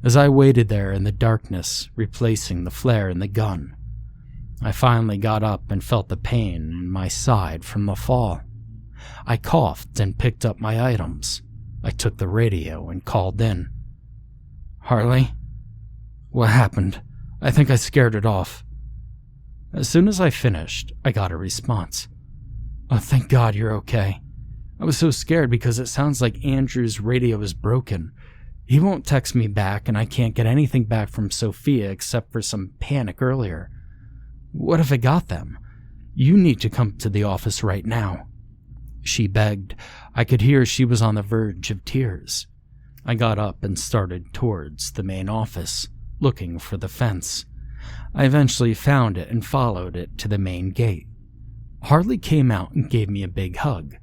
As I waited there in the darkness, replacing the flare in the gun, I finally got up and felt the pain in my side from the fall. I coughed and picked up my items. I took the radio and called in. "Harley? What happened? I think I scared it off." As soon as I finished, I got a response. "Oh, thank God you're okay. I was so scared because it sounds like Andrew's radio is broken. He won't text me back and I can't get anything back from Sophia except for some panic earlier. What if it got them? You need to come to the office right now." She begged. I could hear she was on the verge of tears. I got up and started towards the main office, looking for the fence. I eventually found it and followed it to the main gate. Harley came out and gave me a big hug.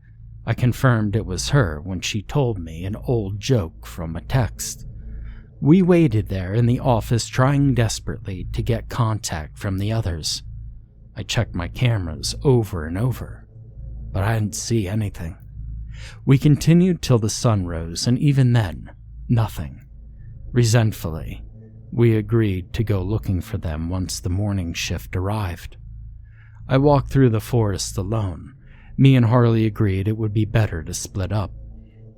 I confirmed it was her when she told me an old joke from a text. We waited there in the office trying desperately to get contact from the others. I checked my cameras over and over, but I didn't see anything. We continued till the sun rose, and even then, nothing. Resentfully, we agreed to go looking for them once the morning shift arrived. I walked through the forest alone. Me and Harley agreed it would be better to split up.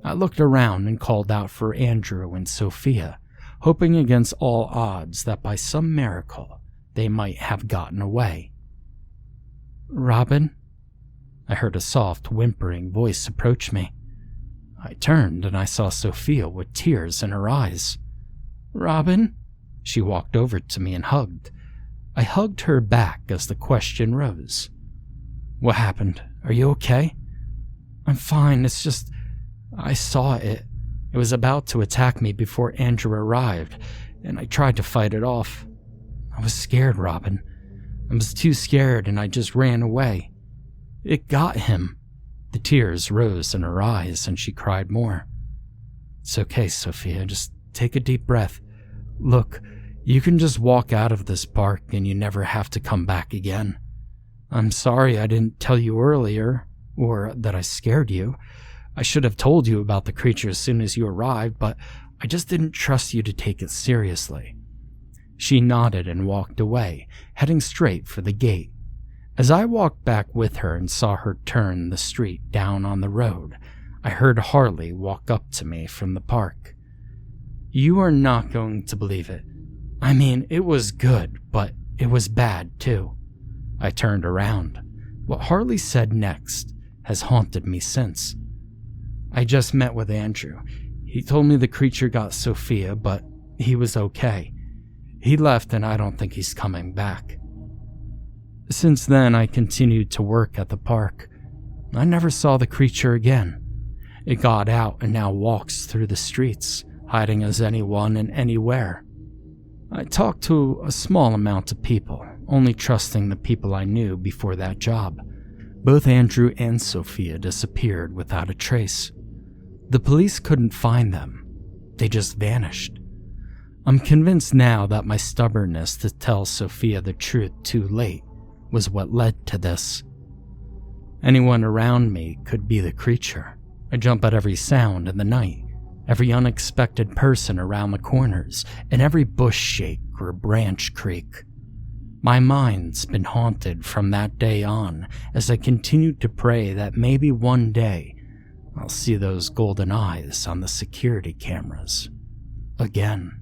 I looked around and called out for Andrew and Sophia, hoping against all odds that by some miracle they might have gotten away. "Robin?" I heard a soft, whimpering voice approach me. I turned and I saw Sophia with tears in her eyes. "Robin?" She walked over to me and hugged. I hugged her back as the question rose. "What happened? Are you okay?" "I'm fine, it's just... I saw it. It was about to attack me before Andrew arrived, and I tried to fight it off. I was scared, Robin. I was too scared and I just ran away. It got him." The tears rose in her eyes and she cried more. "It's okay, Sophia. Just take a deep breath. Look, you can just walk out of this park and you never have to come back again. I'm sorry I didn't tell you earlier, or that I scared you. I should have told you about the creature as soon as you arrived, but I just didn't trust you to take it seriously." She nodded and walked away, heading straight for the gate. As I walked back with her and saw her turn the street down on the road, I heard Harley walk up to me from the park. "You are not going to believe it. I mean, it was good, but it was bad too." I turned around. What Harley said next has haunted me since. "I just met with Andrew. He told me the creature got Sophia, but he was okay. He left and I don't think he's coming back." Since then, I continued to work at the park. I never saw the creature again. It got out and now walks through the streets, hiding as anyone and anywhere. I talked to a small amount of people, only trusting the people I knew before that job. Both Andrew and Sophia disappeared without a trace. The police couldn't find them. They just vanished. I'm convinced now that my stubbornness to tell Sophia the truth too late was what led to this. Anyone around me could be the creature. I jump at every sound in the night, every unexpected person around the corners, and every bush shake or branch creak. My mind's been haunted from that day on as I continued to pray that maybe one day I'll see those golden eyes on the security cameras again.